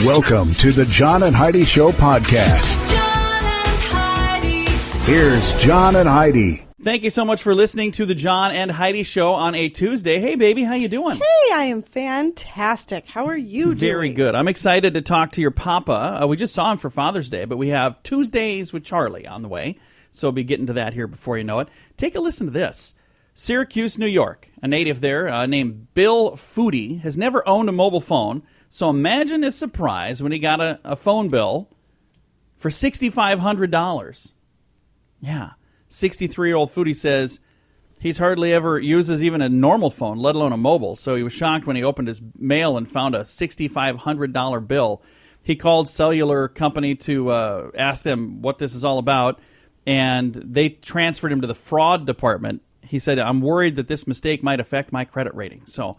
Welcome to the John and Heidi Show podcast. John and Heidi. Here's John and Heidi. Thank you so much for listening to the John and Heidi Show on a Tuesday. Hey, baby, how you doing? Hey, I am fantastic. How are you doing? Very good. I'm excited to talk to your papa. We just saw him for Father's Day, but we have Tuesdays with Charlie on the way, so we'll be getting to that here before you know it. Take a listen to this. Syracuse, New York. A native there named Bill Foodie has never owned a mobile phone, so imagine his surprise when he got a phone bill for $6,500. Yeah. 63-year-old Foodie says he's hardly ever uses even a normal phone, let alone a mobile. So he was shocked when he opened his mail and found a $6,500 bill. He called cellular company to ask them what this is all about, and they transferred him to the fraud department. He said, I'm worried that this mistake might affect my credit rating. So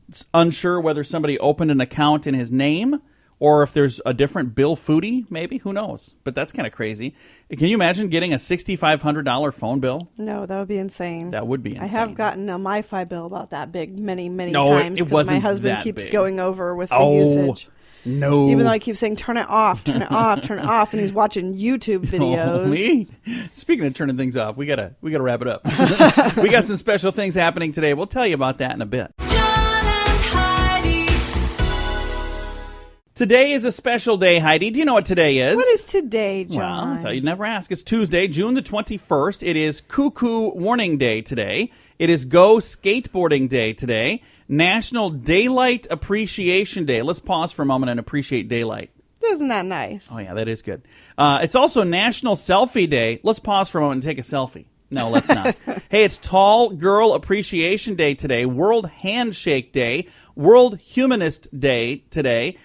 it's unsure whether somebody opened an account in his name or if there's a different Bill Foodie, maybe. Who knows? But that's kind of crazy. Can you imagine getting a $6,500 phone bill? No, that would be insane. That would be insane. I have gotten a MiFi bill about that big many No, times it because wasn't my husband that keeps big. going over with the Oh, usage. no. Even though I keep saying, turn it off, turn it off, turn it off, and he's watching YouTube videos. Me? Speaking of turning things off, we gotta wrap it up. We got some special things happening today. We'll tell you about that in a bit. John and Heidi. Today is a special day, Heidi. Do you know what today is? What is today, John? Well, I thought you'd never ask. It's Tuesday, June the 21st. It is Cuckoo Warning Day today. It is Go Skateboarding Day today. National Daylight Appreciation Day. Let's pause for a moment and appreciate daylight. Isn't that nice? Oh, yeah, that is good. It's also National Selfie Day. Let's pause for a moment and take a selfie. No, let's not. Hey, it's Tall Girl Appreciation Day today. World Handshake Day. World Humanist Day today.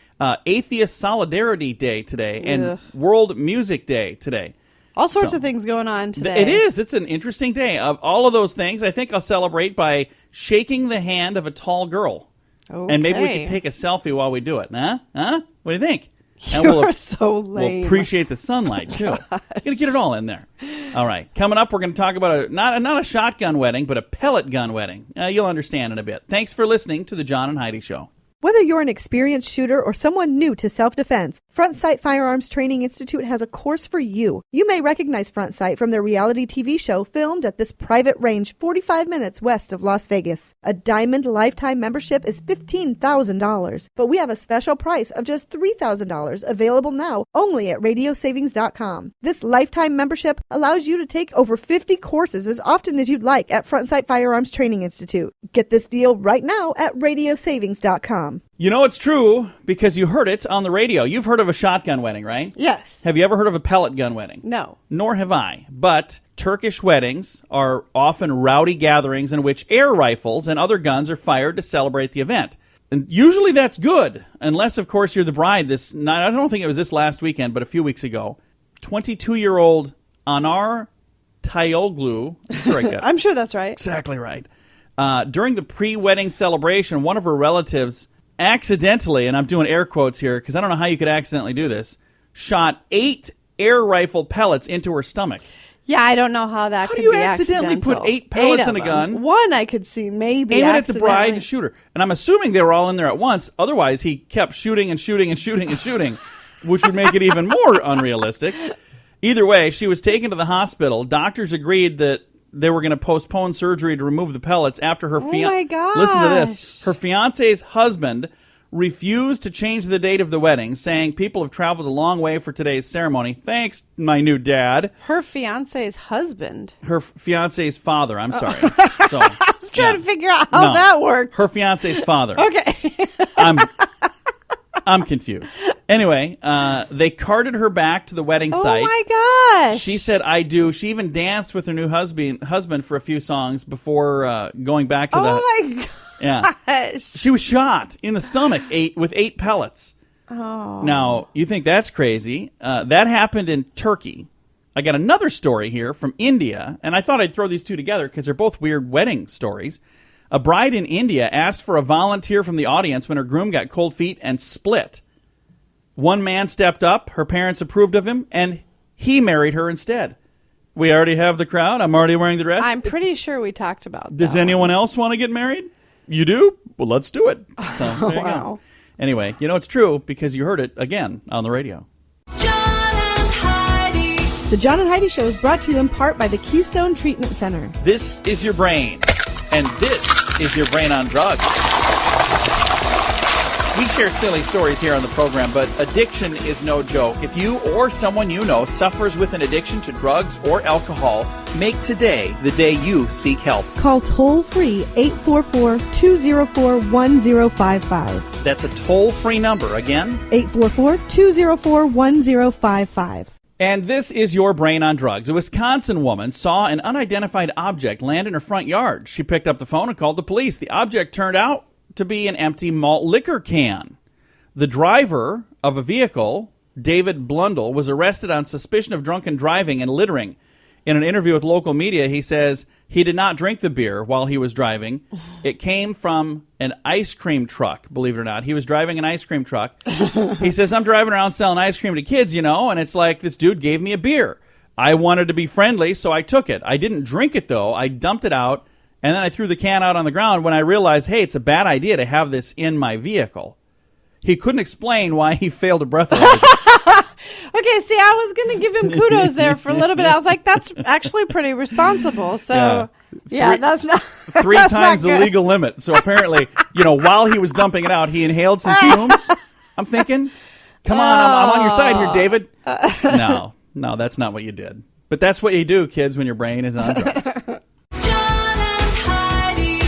Atheist Solidarity Day today. And Ugh. World Music Day today. All sorts So, of things going on today. It is. It's an interesting day. Of all of those things, I think I'll celebrate by shaking the hand of a tall girl. Okay. And maybe we can take a selfie while we do it. Huh? What do you think? And You're so lame. We'll appreciate the sunlight, too. Gonna get it all in there. All right. Coming up, we're going to talk about not a shotgun wedding, but a pellet gun wedding. You'll understand in a bit. Thanks for listening to the John and Heidi Show. Whether you're an experienced shooter or someone new to self-defense, Front Sight Firearms Training Institute has a course for you. You may recognize Front Sight from their reality TV show filmed at this private range 45 minutes west of Las Vegas. A Diamond Lifetime membership is $15,000, but we have a special price of just $3,000 available now only at radiosavings.com. This lifetime membership allows you to take over 50 courses as often as you'd like at Front Sight Firearms Training Institute. Get this deal right now at radiosavings.com. You know it's true because you heard it on the radio. You've heard of a shotgun wedding, right? Yes. Have you ever heard of a pellet gun wedding? No. Nor have I. But Turkish weddings are often rowdy gatherings in which air rifles and other guns are fired to celebrate the event. And usually that's good, unless, of course, you're the bride. I don't think it was this last weekend, but a few weeks ago. 22-year-old Anar Tayoglu. I'm sure that's right. Exactly right. During the pre-wedding celebration, one of her relatives accidentally, and I'm doing air quotes here because I don't know how you could accidentally do this, shot 8 air rifle pellets into her stomach. Yeah, I don't know how that How could do you be accidentally accidental. put 8 pellets Eight in a of gun? them. One I could see maybe Aim it at the bride accidentally. and shoot her. And I'm assuming they were all in there at once. Otherwise, he kept shooting and shooting and shooting and shooting, which would make it even more unrealistic. Either way, she was taken to the hospital. Doctors agreed that they were going to postpone surgery to remove the pellets after her my gosh. Listen to this. Her fiance's husband refused to change the date of the wedding, saying people have traveled a long way for today's ceremony. Thanks, my new dad. Her fiance's husband. Her fiance's father, I'm sorry. So, I was trying to figure out how that worked. Her fiance's father. Okay. I'm confused. Anyway, they carted her back to the wedding site. Oh my gosh. She said, I do. She even danced with her new husband for a few songs before going back to the... Oh my gosh. Yeah. She was shot in the stomach with 8 pellets. Oh. Now, you think that's crazy. That happened in Turkey. I got another story here from India, and I thought I'd throw these two together because they're both weird wedding stories. A bride in India asked for a volunteer from the audience when her groom got cold feet and split. One man stepped up, her parents approved of him, and he married her instead. We already have the crowd. I'm already wearing the dress. I'm pretty sure we talked about that. Does anyone else want to get married? You do? Well, let's do it. So, there you Wow. go. Anyway, you know it's true because you heard it again on the radio. John and Heidi. The John and Heidi Show is brought to you in part by the Keystone Treatment Center. This is your brain, and this is your brain on drugs. We share silly stories here on the program, but addiction is no joke. If you or someone you know suffers with an addiction to drugs or alcohol, make today the day you seek help. Call toll-free 844-204-1055. That's a toll-free number. Again, 844-204-1055. and this is your brain on drugs. A Wisconsin woman saw an unidentified object land in her front yard. She picked up the phone and called the police. The object turned out to be an empty malt liquor can. The driver of a vehicle, David Blundell, was arrested on suspicion of drunken driving and littering. In an interview with local media, he says he did not drink the beer while he was driving. It came from an ice cream truck, believe it or not. He was driving an ice cream truck. He says, I'm driving around selling ice cream to kids, and it's like this dude gave me a beer. I wanted to be friendly, so I took it. I didn't drink it, though. I dumped it out, and then I threw the can out on the ground when I realized, hey, it's a bad idea to have this in my vehicle. He couldn't explain why he failed to breathalyze it. Okay, see, I was going to give him kudos there for a little bit. I was like, that's actually pretty responsible. So, yeah, that's not Three that's times not the good. legal limit. So apparently, while he was dumping it out, he inhaled some fumes. I'm thinking, come on, I'm on your side here, David. No, that's not what you did. But that's what you do, kids, when your brain is on drugs. John and Heidi.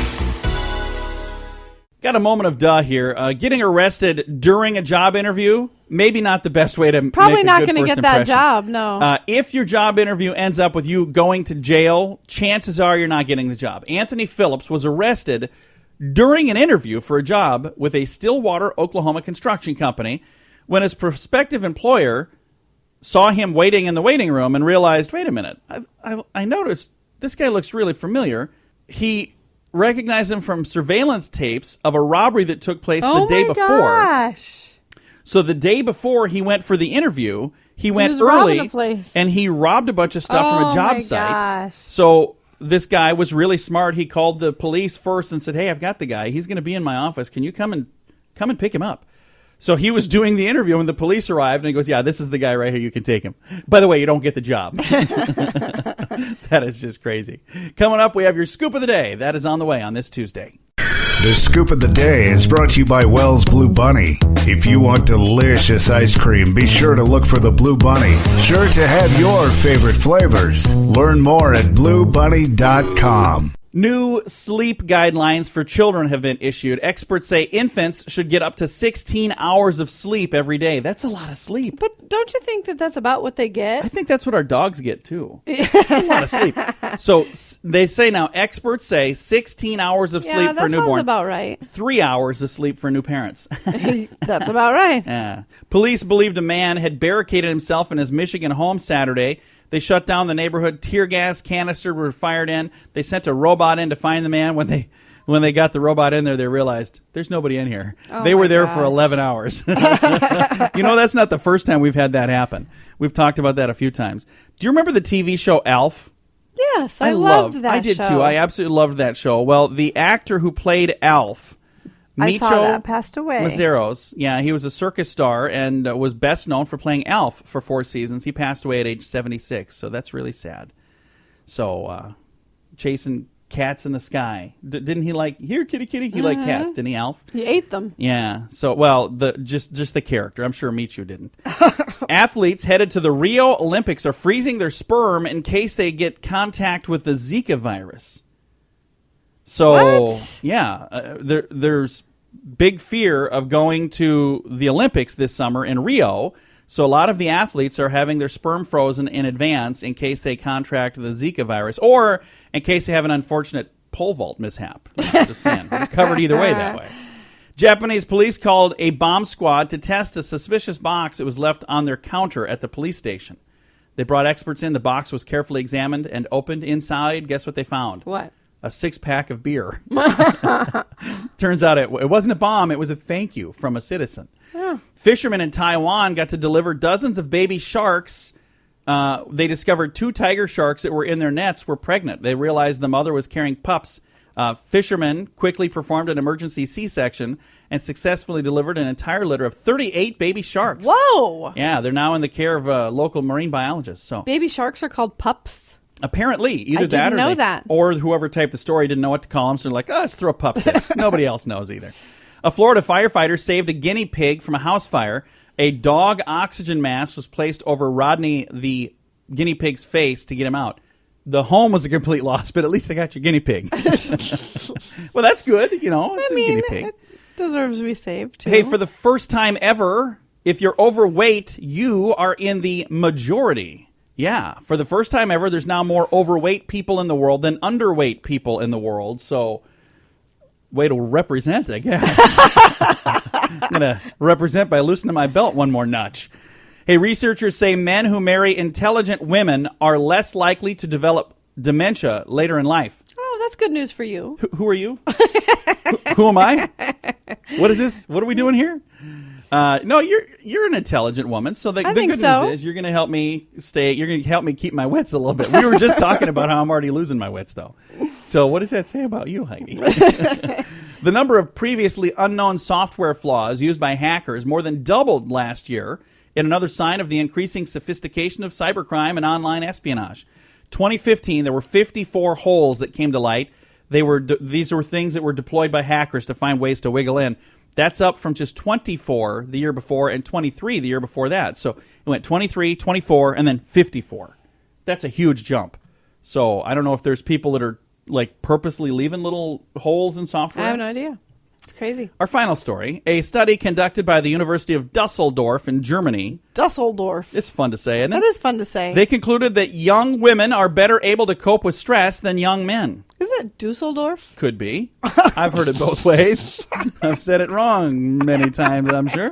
Got a moment of duh here. Getting arrested during a job interview, maybe not the best way to Probably make a not good going to first get that impression. job, no. If your job interview ends up with you going to jail, chances are you're not getting the job. Anthony Phillips was arrested during an interview for a job with a Stillwater, Oklahoma construction company when his prospective employer saw him waiting in the waiting room and realized, wait a minute, I noticed this guy looks really familiar. He recognized him from surveillance tapes of a robbery that took place the day before. Gosh. So the day before he went for the interview, he went was robbing early the place. and he robbed a bunch of stuff from a job my site. gosh. So this guy was really smart. He called the police first and said, hey, I've got the guy. He's going to be in my office. Can you come and pick him up? So he was doing the interview when the police arrived, and he goes, yeah, this is the guy right here. You can take him. By the way, you don't get the job. That is just crazy. Coming up, we have your Scoop of the Day. That is on the way on this Tuesday. The Scoop of the Day is brought to you by Wells Blue Bunny. If you want delicious ice cream, be sure to look for the Blue Bunny. Sure to have your favorite flavors. Learn more at bluebunny.com. New sleep guidelines for children have been issued. Experts say infants should get up to 16 hours of sleep every day. That's a lot of sleep. But don't you think that that's about what they I get? think that's what our dogs get, too. That's a lot of sleep. So they say now, experts say 16 hours of Yeah, sleep for that a sounds newborn. about right. 3 hours of sleep for new parents. That's about right. Yeah. Police believed a man had barricaded himself in his Michigan home Saturday. They shut down the neighborhood. Tear gas canisters were fired in. They sent a robot in to find the man. When they got the robot in there, they realized there's nobody in here. They were my there God. for 11 hours. That's not the first time we've had that happen. We've talked about that a few times. Do you remember the TV show Alf? Yes, I loved that I did show. too. I absolutely loved that show. Well, the actor who played Alf, I Micho saw that, passed away. Mazeros, he was a circus star and was best known for playing Alf for 4 seasons. He passed away at age 76, so that's really sad. So, chasing cats in the sky. Didn't he like, here, kitty, kitty? He liked cats, didn't he, Alf? He ate them. Yeah. So, well, just the character. I'm sure Michu didn't. Athletes headed to the Rio Olympics are freezing their sperm in case they get contact with the Zika virus. So, What? there's big fear of going to the Olympics this summer in Rio. So a lot of the athletes are having their sperm frozen in advance in case they contract the Zika virus or in case they have an unfortunate pole vault mishap. Just saying. We're covered either way that way. Japanese police called a bomb squad to test a suspicious box that was left on their counter at the police station. They brought experts in. The box was carefully examined and opened. Inside, guess what they found? What? A 6-pack of beer. Turns out it wasn't a bomb. It was a thank you from a citizen. Yeah. Fishermen in Taiwan got to deliver dozens of baby sharks. They discovered 2 tiger sharks that were in their nets were pregnant. They realized the mother was carrying pups Fishermen quickly performed an emergency C-section and successfully delivered an entire litter of 38 baby sharks. Whoa! Yeah, they're now in the care of local marine biologists. So Baby sharks are called pups. apparently, either I that didn't or know that. or whoever typed the story didn't know what to call them, so they're like, let's throw pups in. Nobody else knows either. A Florida firefighter saved a guinea pig from a house fire. A dog oxygen mask was placed over Rodney, the guinea pig's face, to get him out. The home was a complete loss, but at least I got your guinea pig. Well, that's good. It's a guinea pig. It deserves to be saved, too. Hey, for the first time ever, if you're overweight, you are in the majority. Yeah, for the first time ever, there's now more overweight people in the world than underweight people in the world. So, way to represent, I guess. I'm going to represent by loosening my belt one more notch. Hey, researchers say men who marry intelligent women are less likely to develop dementia later in life. Oh, that's good news for you. Who are you? who am I? What is this? What are we doing here? No, you're an intelligent woman. So the think good so. news is you're going to help me stay. You're going to help me keep my wits a little bit. We were just talking about how I'm already losing my wits, though. So what does that say about you, Heidi? The number of previously unknown software flaws used by hackers more than doubled last year, in another sign of the increasing sophistication of cybercrime and online espionage. 2015, there were 54 holes that came to light. These were things that were deployed by hackers to find ways to wiggle in. That's up from just 24 the year before and 23 the year before that. So it went 23, 24, and then 54. That's a huge jump. So I don't know if there's people that are like purposely leaving little holes in software. I have no idea. It's crazy. Our final story, a study conducted by the University of Dusseldorf in Germany. Dusseldorf. It's fun to say, isn't it? That is fun to say. They concluded that young women are better able to cope with stress than young men. Isn't it Dusseldorf? Could be. I've heard it both ways. I've said it wrong many times, I'm sure.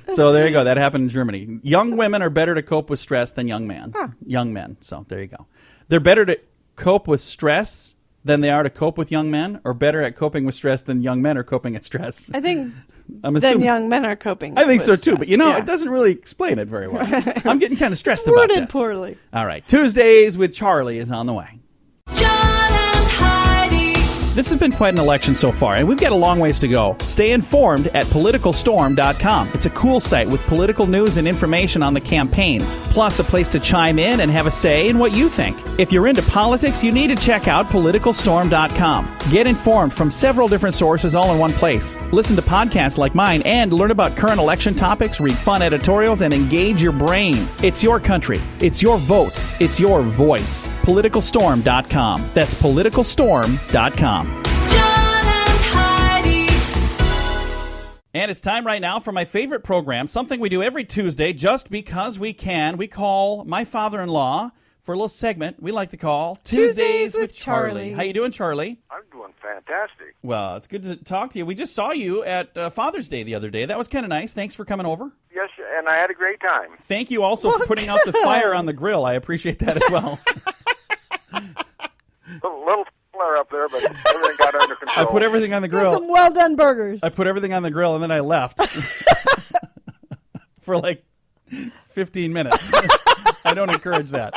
So there you go. That happened in Germany. Young women are better to cope with stress than young men. Young men. So there you go. They're better to cope with stress than they are to cope with young men, or better at coping with stress than young men are coping at stress? I think I'm then assuming, young men are coping. I think with so too, stress. but it doesn't really explain it very well. I'm getting kind of stressed It's about worded this. poorly. All right. Tuesdays with Charlie is on the way. John and Heidi. This has been quite an election so far, and we've got a long ways to go. Stay informed at politicalstorm.com. It's a cool site with political news and information on the campaigns, plus a place to chime in and have a say in what you think. If you're into politics, you need to check out politicalstorm.com. Get informed from several different sources all in one place. Listen to podcasts like mine and learn about current election topics, read fun editorials, and engage your brain. It's your country. It's your vote. It's your voice. Politicalstorm.com. That's politicalstorm.com. John and Heidi. And it's time right now for my favorite program, something we do every Tuesday just because we can. We call my father-in-law for a little segment we like to call Tuesdays with Charlie. How you doing, Charlie? I'm doing fantastic. Well, it's good to talk to you. We just saw you at Father's Day the other day. That was kind of nice. Thanks for coming over. Yes, and I had a great time. Thank you also for putting out the fire on the grill. I appreciate that as well. Little flare up there, but everything got under I control. put everything on the grill. Some well done burgers. I put everything on the grill and then I left for like 15 minutes. I don't encourage that.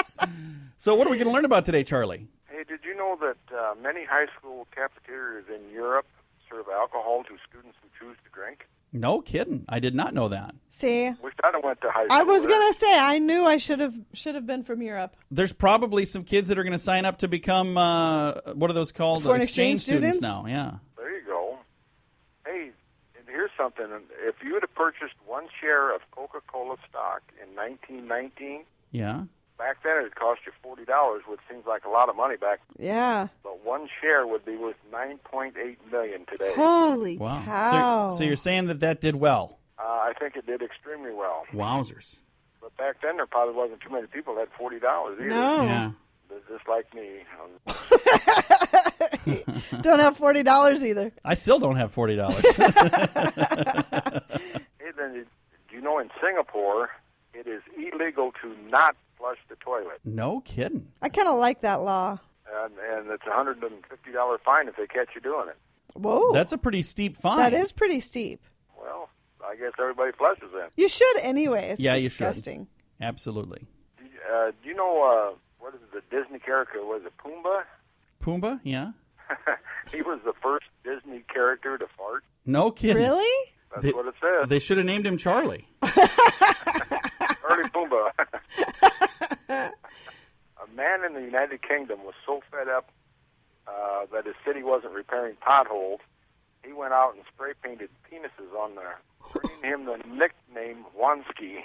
So what are we going to learn about today, Charlie? Hey, did you know that many high school cafeterias in Europe serve alcohol to students who choose to drink? No kidding. I did not know that. See, Wish I'd have went to high school. I was there. gonna say I knew I should have been from Europe. There's probably some kids that are going to sign up to become, what are those called? Foreign exchange students? now, yeah. There you go. Hey, and here's something. If you would have purchased one share of Coca-Cola stock in 1919, Yeah. back then it would cost you $40, which seems like a lot of money back. Yeah. But one share would be worth $9.8 million today. Holy Wow. cow! So you're saying that did well. I think it did extremely well. Wowzers. But back then, there probably wasn't too many people that had $40 either. No. Yeah. Just like me. Don't have $40 either. I still don't have $40. Hey, then, do you know in Singapore, it is illegal to not flush the toilet. No kidding. I kind of like that law. And it's a $150 fine if they catch you doing it. Whoa, That's a pretty steep fine. that is pretty steep. Well, I guess everybody flushes then. You should anyway. It's Yeah, you should. disgusting. Absolutely. Do you know, what is it, the Disney character, was it Pumbaa? Pumbaa? Yeah. He was the first Disney character to fart. No kidding. Really? That's what it says. They should have named him Charlie. Charlie Pumbaa. A man in the United Kingdom was so fed up that his city wasn't repairing potholes, he went out and spray painted penises on there, bringing him the nickname Wanski.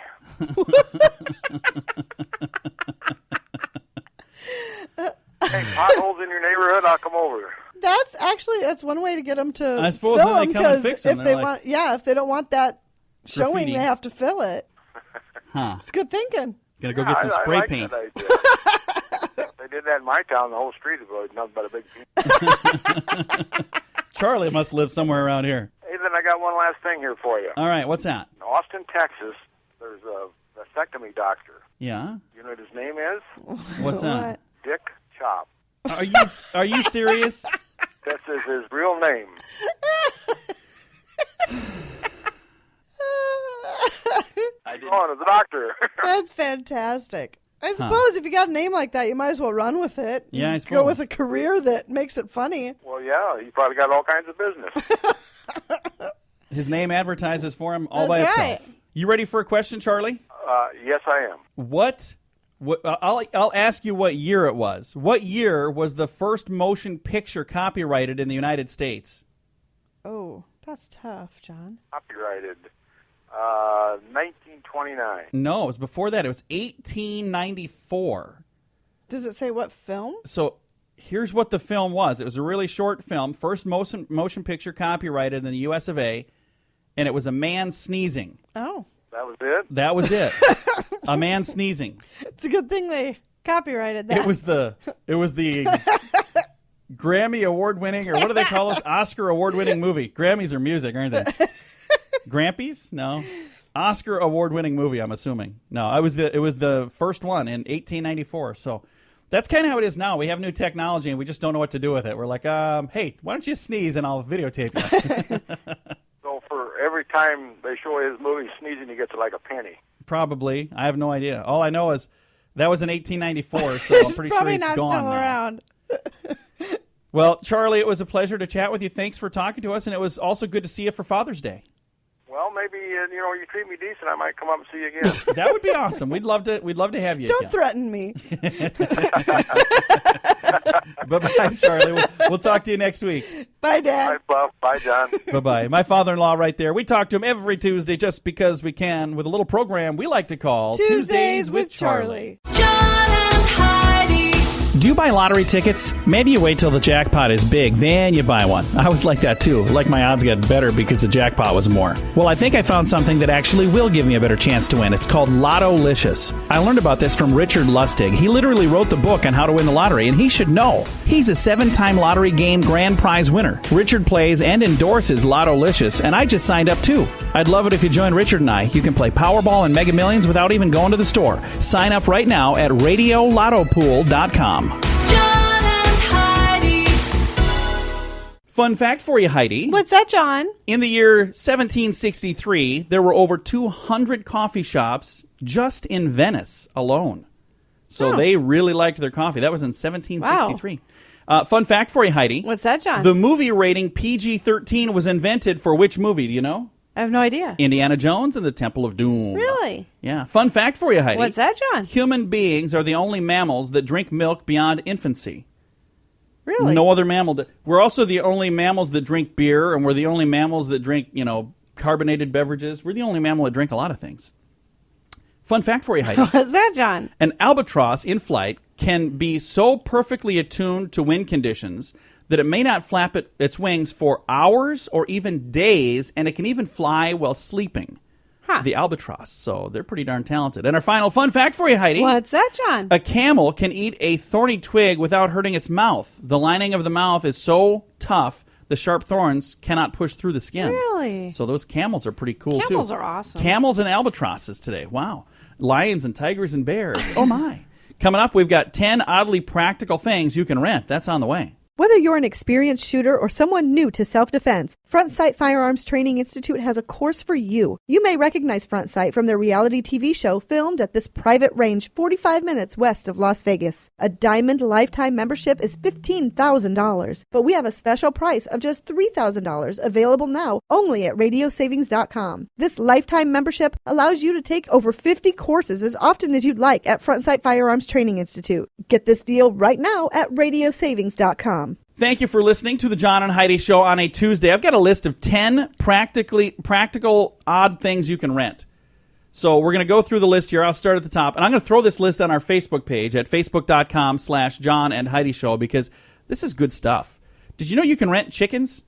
Hey, potholes in your neighborhood? I'll come over. That's one way to get them to I suppose fill then they them, come and because fix 'em. if They're they like- if they don't want that showing, Graffiti. they have to fill it. Huh. It's good thinking. Gonna go get some I spray like paint. that idea. They did that in my town. The whole street was nothing but a big penis. Charlie must live somewhere around here. Hey, then I got one last thing here for you. All right, what's that? In Austin, Texas, there's a vasectomy doctor. Yeah? You know what his name is? What's that? Dick Chop. Are you serious? This is his real name. Oh, the doctor. That's fantastic. I suppose if you got a name like that, you might as well run with it. Yeah, I Go suppose. with a career that makes it funny. Well, yeah, he probably got all kinds of business. His name advertises for him all by That's itself. right. You ready for a question, Charlie? Yes, I am. What I'll ask you what year it was. What year was the first motion picture copyrighted in the United States? Oh, that's tough, John. Copyrighted. 1929. No, it was before that. It was 1894. Does it say what film? So here's what the film was. It was a really short film, first motion picture copyrighted in the U.S. of A., and it was a man sneezing. Oh, That was it? That was it. A man sneezing. it's a good thing they copyrighted that. It was the Grammy award winning, or what do they call it? Oscar award winning movie. Grammys are music, aren't they? Grampies? No. Oscar award winning movie, I'm assuming. No, it was the first one in 1894. So that's kind of how it is now. We have new technology and we just don't know what to do with it. We're like, hey, why don't you sneeze and I'll videotape you? So for every time they show his movie sneezing, he gets like a penny. Probably. I have no idea. All I know is that was in 1894, so I'm It's pretty sure probably he's not gone still now. around. Well, Charlie, it was a pleasure to chat with you. Thanks for talking to us, and it was also good to see you for Father's Day. Well, maybe you treat me decent, I might come up and see you again. That would be awesome. We'd love to have you. Don't again. threaten me. Bye-bye, Charlie. We'll talk to you next week. Bye, Dad. Bye, Buff. Bye, John. Bye-bye. My father-in-law right there. We talk to him every Tuesday just because we can with a little program we like to call Tuesdays with Charlie. John and Heidi. Do you buy lottery tickets? Maybe you wait till the jackpot is big, then you buy one. I was like that too. Like my odds got better because the jackpot was more. Well, I think I found something that actually will give me a better chance to win. It's called Lotto-licious. I learned about this from Richard Lustig. He literally wrote the book on how to win the lottery, and he should know. He's a 7-time lottery game grand prize winner. Richard plays and endorses Lotto-licious, and I just signed up too. I'd love it if you join Richard and I. You can play Powerball and Mega Millions without even going to the store. Sign up right now at RadioLottopool.com. John and Heidi. Fun fact for you, Heidi. What's that, John? In the year 1763, there were over 200 coffee shops just in Venice alone. So they really liked their coffee. That was in 1763. Fun fact for you, Heidi. What's that, John? The movie rating PG-13 was invented for which movie? Do you know? I have no idea. Indiana Jones and the Temple of Doom. Really? Yeah. Fun fact for you, Heidi. What's that, John? Human beings are the only mammals that drink milk beyond infancy. Really? No other mammal. We're also the only mammals that drink beer, and we're the only mammals that drink, carbonated beverages. We're the only mammal that drink a lot of things. Fun fact for you, Heidi. What's that, John? An albatross in flight can be so perfectly attuned to wind conditions that it may not flap its wings for hours or even days, and it can even fly while sleeping. Huh. The albatross. So they're pretty darn talented. And our final fun fact for you, Heidi. What's that, John? A camel can eat a thorny twig without hurting its mouth. The lining of the mouth is so tough, the sharp thorns cannot push through the skin. Really? So those camels are pretty cool, too. Camels are awesome. Camels and albatrosses today. Wow. Lions and tigers and bears. Oh, my. Coming up, we've got 10 oddly practical things you can rent. That's on the way. Whether you're an experienced shooter or someone new to self-defense, Front Sight Firearms Training Institute has a course for you. You may recognize Front Sight from their reality TV show filmed at this private range 45 minutes west of Las Vegas. A Diamond lifetime membership is $15,000, but we have a special price of just $3,000 available now only at radiosavings.com. This lifetime membership allows you to take over 50 courses as often as you'd like at Front Sight Firearms Training Institute. Get this deal right now at radiosavings.com. Thank you for listening to the John and Heidi Show on a Tuesday. I've got a list of 10 practical odd things you can rent. So we're going to go through the list here. I'll start at the top. And I'm going to throw this list on our Facebook page at facebook.com/John and Heidi Show because this is good stuff. Did you know you can rent chickens?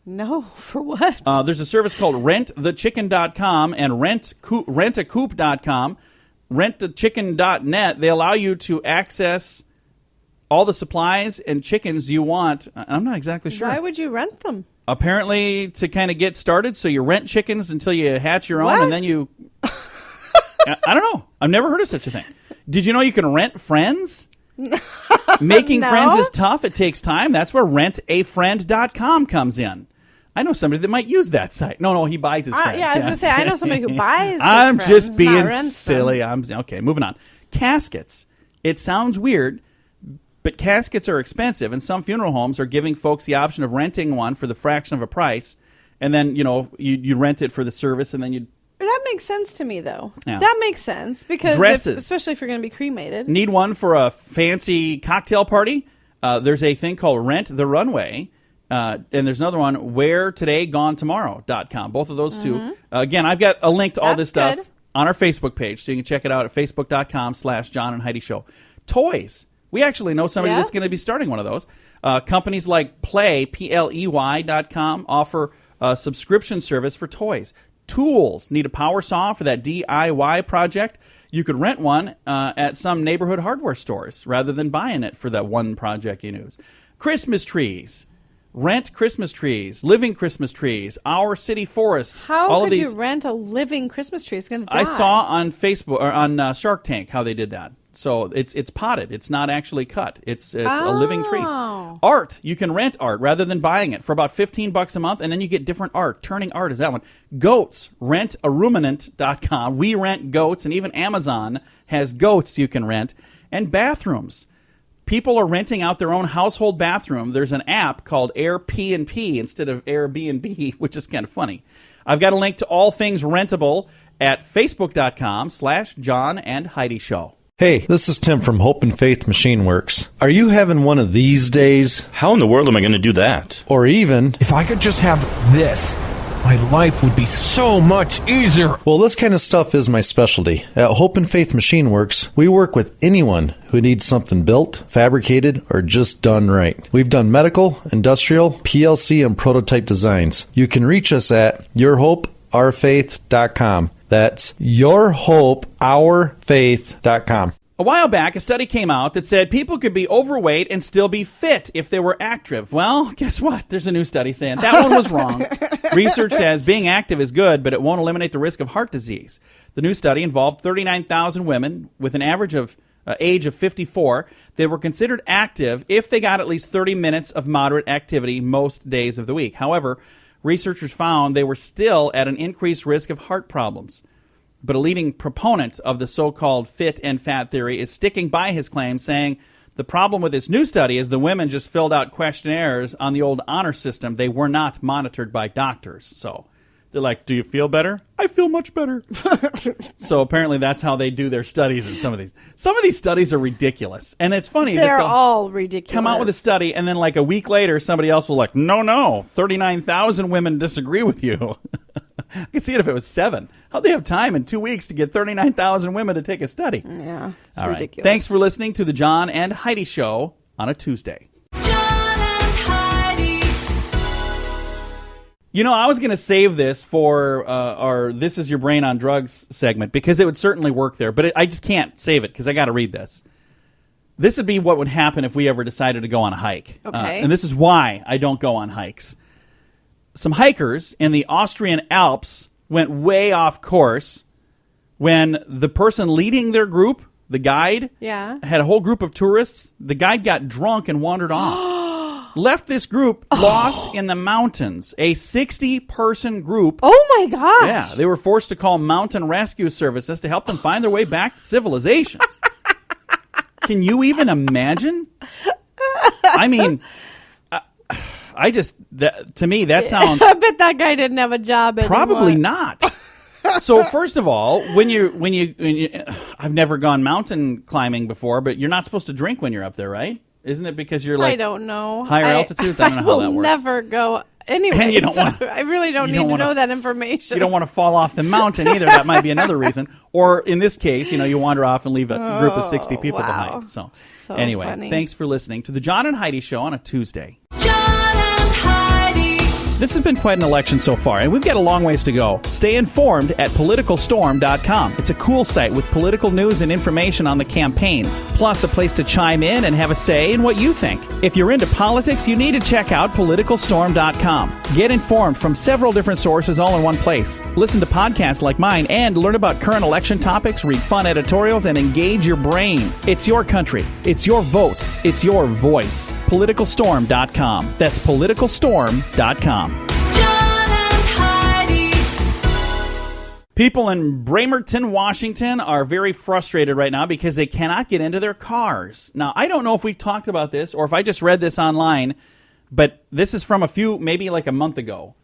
No, for what? There's a service called rentthechicken.com and rentacoop.com, rentachicken.net. They allow you to access all the supplies and chickens you want. I'm not exactly sure. Why would you rent them? Apparently to kind of get started, so you rent chickens until you hatch your own, What? and then you... I don't know. I've never heard of such a thing. Did you know you can rent friends? Making No. friends is tough. It takes time. That's where rentafriend.com comes in. I know somebody that might use that site. No, he buys his friends. Yeah, I was going to say, I know somebody who buys his I'm friends, just not being rents silly. them. Okay, moving on. Caskets. It sounds weird, but caskets are expensive, and some funeral homes are giving folks the option of renting one for the fraction of a price, and then, you rent it for the service, and then you That makes sense to me, though. Yeah. That makes sense because, Dresses. especially if you're going to be cremated. need one for a fancy cocktail party. There's a thing called Rent the Runway, and there's another one, WhereTodayGoneTomorrow.com. Both of those two. Again, I've got a link to all this That's stuff good. on our Facebook page, so you can check it out at facebook.com/John and Heidi Show. Toys. We actually know somebody Yeah? that's going to be starting one of those. Companies like PLEY.com offer a subscription service for toys. Tools. Need a power saw for that DIY project? You could rent one at some neighborhood hardware stores rather than buying it for that one project you use. Christmas trees. Rent Christmas trees, living Christmas trees, our city forest. How all could of these. you rent a living Christmas tree? It's going to die. I saw on Facebook or on Shark Tank how they did that. So it's potted. It's not actually cut. It's a living tree. Oh. Art. You can rent art rather than buying it for about $15 a month, and then you get different art. Turning art is that one. Goats. Rentaruminant.com. We rent goats, and even Amazon has goats you can rent. And bathrooms. People are renting out their own household bathroom. There's an app called Airbnb instead of Airbnb, which is kind of funny. I've got a link to all things rentable at facebook.com/John and Heidi Show. Hey, this is Tim from Hope and Faith Machine Works. Are you having one of these days? How in the world am I going to do that? Or even, If I could just have this, my life would be so much easier. well, this kind of stuff is my specialty. At Hope and Faith Machine Works, we work with anyone who needs something built, fabricated, or just done right. We've done medical, industrial, PLC, and prototype designs. You can reach us at yourhopeourfaith.com. That's yourhopeourfaith.com. A while back, a study came out that said people could be overweight and still be fit if they were active. Well, guess what? There's a new study saying that one was wrong. Research says being active is good, but it won't eliminate the risk of heart disease. The new study involved 39,000 women with an average of age of 54. They were considered active if they got at least 30 minutes of moderate activity most days of the week. However, researchers found they were still at an increased risk of heart problems. But a leading proponent of the so-called fit and fat theory is sticking by his claim, saying the problem with this new study is the women just filled out questionnaires on the old honor system. They were not monitored by doctors. So they're like, do you feel better? I feel much better. So apparently that's how they do their studies in some of these. Some of these studies are ridiculous. And it's funny that They're they'll all ridiculous. come out with a study, and then like a week later, somebody else will like, no, 39,000 women disagree with you. I could see it if it was 7. How'd they have time in 2 weeks to get 39,000 women to take a study? Yeah, it's All right. ridiculous. Thanks for listening to the John and Heidi Show on a Tuesday. John and Heidi. You know, I was going to save this for our This Is Your Brain on Drugs segment because it would certainly work there, but I just can't save it because I got to read this. This would be what would happen if we ever decided to go on a hike. Okay. And this is why I don't go on hikes. Some hikers in the Austrian Alps went way off course when the person leading their group, the guide, Yeah. had a whole group of tourists. The guide got drunk and wandered off. left this group lost in the mountains. A 60-person group. Oh my gosh. Yeah, they were forced to call mountain rescue services to help them find their way back to civilization. Can you even imagine? I mean, to me, that sounds... I bet that guy didn't have a job anymore. Probably not. So first of all, when you, I've never gone mountain climbing before, but you're not supposed to drink when you're up there, right? Isn't it because you're like I don't know. higher altitudes? I don't know how that will works. Never go anyway. And you don't I really don't need to know that information. You don't want to fall off the mountain either. That might be another reason. Or in this case, you wander off and leave a group of 60 people behind. So anyway, funny. Thanks for listening to the John and Heidi Show on a Tuesday. John and Heidi. This has been quite an election so far, and we've got a long ways to go. Stay informed at politicalstorm.com. It's a cool site with political news and information on the campaigns, plus a place to chime in and have a say in what you think. If you're into politics, you need to check out politicalstorm.com. Get informed from several different sources all in one place. Listen to podcasts like mine and learn about current election topics, read fun editorials, and engage your brain. It's your country. It's your vote. It's your voice. Politicalstorm.com. That's politicalstorm.com. People in Bremerton, Washington are very frustrated right now because they cannot get into their cars. Now, I don't know if we talked about this or if I just read this online, but this is from maybe like a month ago.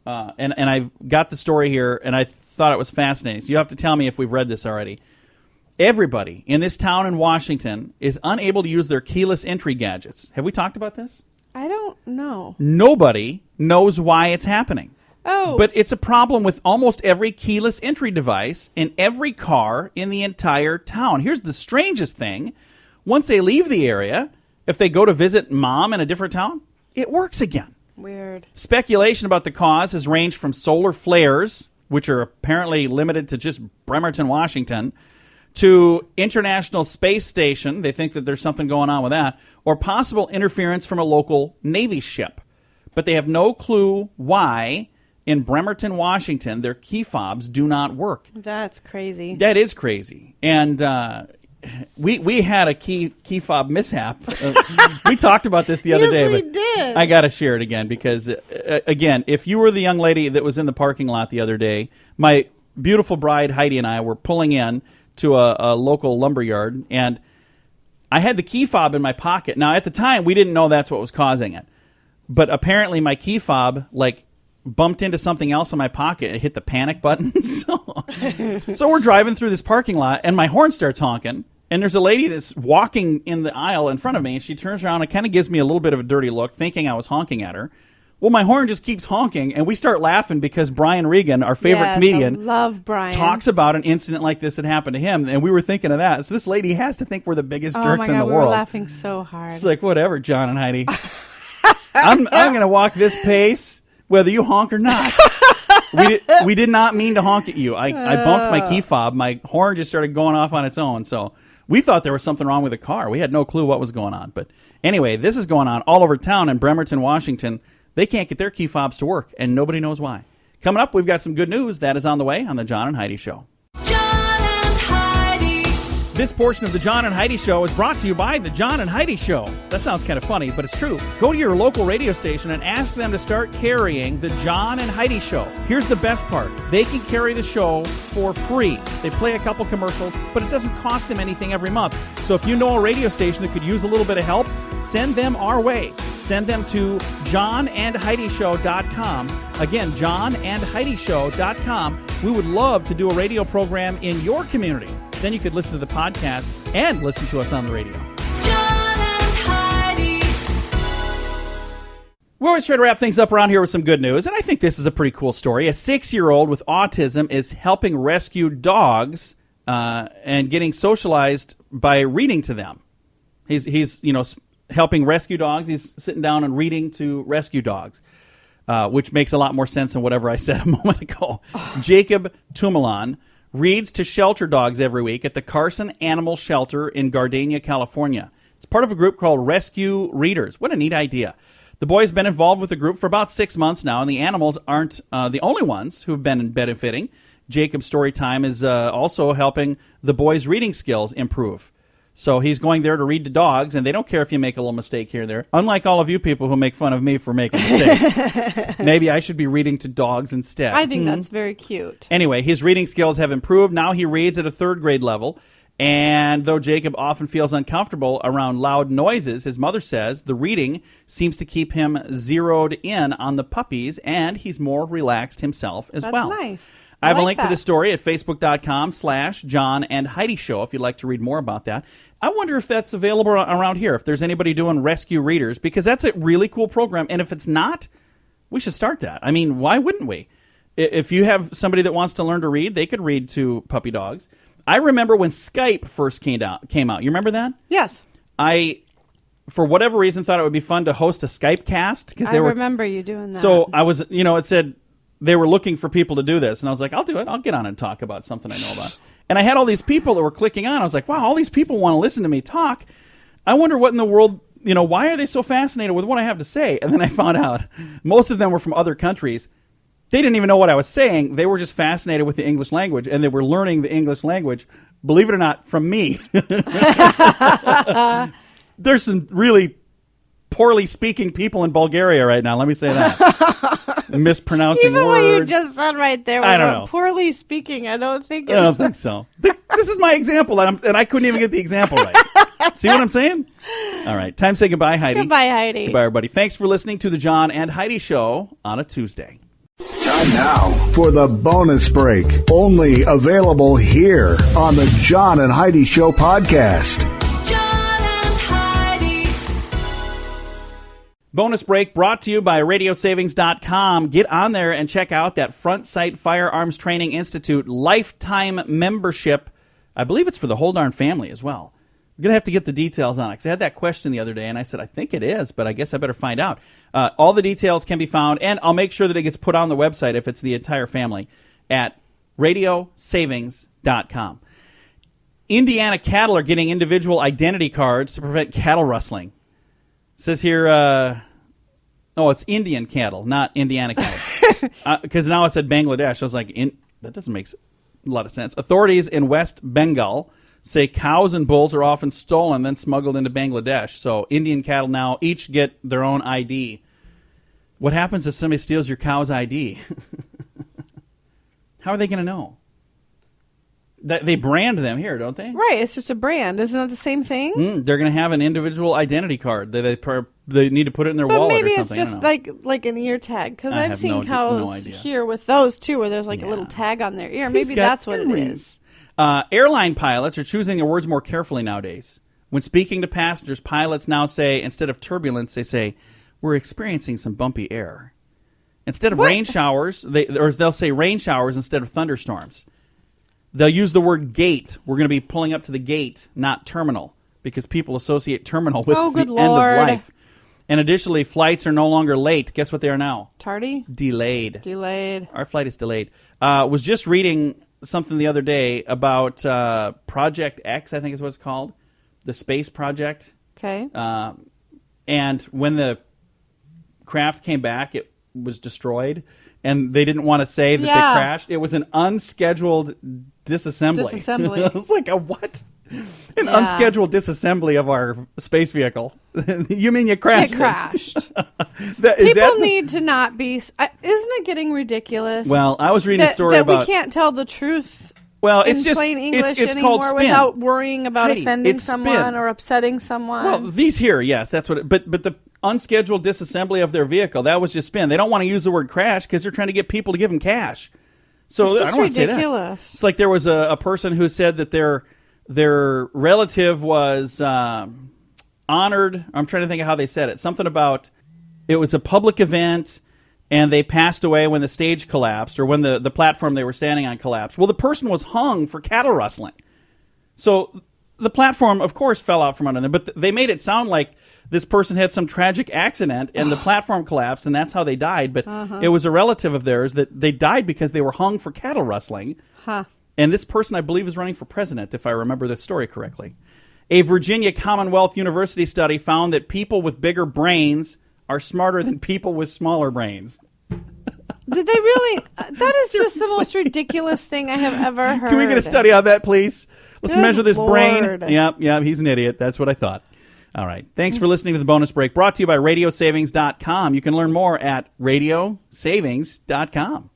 And I got the story here, and I thought it was fascinating. So you have to tell me if we've read this already. Everybody in this town in Washington is unable to use their keyless entry gadgets. Have we talked about this? I don't know. Nobody knows why it's happening. Oh. But it's a problem with almost every keyless entry device in every car in the entire town. Here's the strangest thing. Once they leave the area, if they go to visit mom in a different town, it works again. Weird. Speculation about the cause has ranged from solar flares, which are apparently limited to just Bremerton, Washington, to International Space Station. They think that there's something going on with that, or possible interference from a local Navy ship. But they have no clue why in Bremerton, Washington, their key fobs do not work. That's crazy. That is crazy. And we had a key fob mishap. We talked about this the other day. Yes, but we did. I got to share it again because, again, if you were the young lady that was in the parking lot the other day, my beautiful bride Heidi and I were pulling in to a local lumberyard, and I had the key fob in my pocket. Now, at the time, we didn't know that's what was causing it. But apparently my key fob, bumped into something else in my pocket and hit the panic button. So we're driving through this parking lot, and my horn starts honking, and there's a lady that's walking in the aisle in front of me, and she turns around and kind of gives me a little bit of a dirty look, thinking I was honking at her. Well, my horn just keeps honking, and we start laughing because Brian Regan, our favorite comedian, I love Brian, talks about an incident like this that happened to him, and we were thinking of that. So this lady has to think we're the biggest jerks in the we world. were laughing so hard. It's like, whatever, John and Heidi. I'm going to walk this pace whether you honk or not. We did not mean to honk at you. I bumped my key fob. My horn just started going off on its own. So we thought there was something wrong with the car. We had no clue what was going on. But anyway, this is going on all over town in Bremerton, Washington. They can't get their key fobs to work, and nobody knows why. Coming up, we've got some good news. That is on the way on the John and Heidi Show. John and Heidi. This portion of the John and Heidi Show is brought to you by the John and Heidi Show. That sounds kind of funny, but it's true. Go to your local radio station and ask them to start carrying the John and Heidi Show. Here's the best part. They can carry the show for free. They play a couple commercials, but it doesn't cost them anything every month. So if you know a radio station that could use a little bit of help, send them our way. Send them to johnandheidishow.com. Again, johnandheidishow.com. We would love to do a radio program in your community. Then you could listen to the podcast and listen to us on the radio. John and Heidi. We always try to wrap things up around here with some good news, and I think this is a pretty cool story. A 6-year-old with autism is helping rescue dogs and getting socialized by reading to them. He's helping rescue dogs. He's sitting down and reading to rescue dogs, which makes a lot more sense than whatever I said a moment ago. Jacob Tumalon reads to shelter dogs every week at the Carson Animal Shelter in Gardena, California. It's part of a group called Rescue Readers. What a neat idea. The boy's been involved with the group for about 6 months now, and the animals aren't the only ones who've been benefiting. Jacob's story time is also helping the boys' reading skills improve. So he's going there to read to dogs, and they don't care if you make a little mistake here and there. Unlike all of you people who make fun of me for making mistakes. Maybe I should be reading to dogs instead. I think that's very cute. Anyway, his reading skills have improved. Now he reads at a 3rd grade level. And though Jacob often feels uncomfortable around loud noises, his mother says the reading seems to keep him zeroed in on the puppies, and he's more relaxed himself as well. That's nice. I have a like link to that. this story at facebook.com/John and Heidi Show if you'd like to read more about that. I wonder if that's available around here, if there's anybody doing rescue readers, because that's a really cool program. And if it's not, we should start that. I mean, why wouldn't we? If you have somebody that wants to learn to read, they could read to puppy dogs. I remember when Skype first came out. You remember that? Yes. I, for whatever reason, thought it would be fun to host a Skype cast. I remember you doing that. So I was, it said they were looking for people to do this. And I was like, I'll do it. I'll get on and talk about something I know about. And I had all these people that were clicking on. I was like, wow, all these people want to listen to me talk. I wonder what in the world, why are they so fascinated with what I have to say? And then I found out most of them were from other countries. They didn't even know what I was saying. They were just fascinated with the English language, and they were learning the English language, believe it or not, from me. There's some really poorly speaking people in Bulgaria right now. Let me say that. Mispronouncing Even words. what you just said right there was I don't know. poorly speaking. I don't think so. This is my example, and I couldn't even get the example right. See what I'm saying? All right. Time to say goodbye, Heidi. Goodbye, Heidi. Goodbye, everybody. Thanks for listening to the John and Heidi Show on a Tuesday. Time now for the bonus break. Only available here on the John and Heidi Show podcast. John and Heidi. Bonus break brought to you by RadioSavings.com. Get on there and check out that Front Sight Firearms Training Institute lifetime membership. I believe it's for the whole darn family as well. We're going to have to get the details on it, because I had that question the other day, and I said, I think it is, but I guess I better find out. All the details can be found, and I'll make sure that it gets put on the website if it's the entire family at RadioSavings.com. Indiana cattle are getting individual identity cards to prevent cattle rustling. It says here, it's Indian cattle, not Indiana cattle. Because now it said Bangladesh. I was like, that doesn't make a lot of sense. Authorities in West Bengal say cows and bulls are often stolen, then smuggled into Bangladesh. So Indian cattle now each get their own ID. What happens if somebody steals your cow's ID? How are they going to know? They brand them here, don't they? Right, it's just a brand. Isn't that the same thing? They're going to have an individual identity card. They need to put it in their But wallet maybe or it's something. just like an ear tag. Because I I've have seen no cows idea. here with those, too, where there's like a Yeah. little tag on their ear. He's Maybe got that's what it earrings. is. Airline pilots are choosing their words more carefully nowadays. When speaking to passengers, pilots now say, instead of turbulence, they say, we're experiencing some bumpy air. Instead of rain showers, they'll say rain showers instead of thunderstorms. They'll use the word gate. We're going to be pulling up to the gate, not terminal, because people associate terminal with the good end Lord. of life. And additionally, flights are no longer late. Guess what they are now? Tardy? Delayed. Delayed. Our flight is delayed. Was just reading something the other day about Project X, I think is what it's called, the space project. Okay. And when the craft came back, it was destroyed, and they didn't want to say that they crashed. It was an unscheduled disassembly. Disassembly. I was like, a what? An unscheduled disassembly of our space vehicle. You mean you crashed? It crashed. People need to not be. Isn't it getting ridiculous? Well, I was reading a story that about. we can't tell the truth. Well, in it's just plain English it's anymore called spin. without worrying about Heidi, offending it's someone spin. or upsetting someone. Well, these here, yes, that's what. But the unscheduled disassembly of their vehicle, that was just spin. They don't want to use the word crash because they're trying to get people to give them cash. So It's I don't want to say that. ridiculous. It's like there was a person who said that their relative was honored. I'm trying to think of how they said it. Something about it was a public event, and they passed away when the stage collapsed, or when the platform they were standing on collapsed. Well, the person was hung for cattle rustling. So the platform, of course, fell out from under them, but they made it sound like this person had some tragic accident and the platform collapsed, and that's how they died. But it was a relative of theirs that they died because they were hung for cattle rustling. Huh. And this person, I believe, is running for president, if I remember this story correctly. A Virginia Commonwealth University study found that people with bigger brains are smarter than people with smaller brains. Did they really? That is just the most ridiculous thing I have ever heard. Can we get a study on that, please? Let's Good measure this brain. Lord. Yep, he's an idiot. That's what I thought. All right. Thanks for listening to the bonus break brought to you by radiosavings.com. You can learn more at radiosavings.com.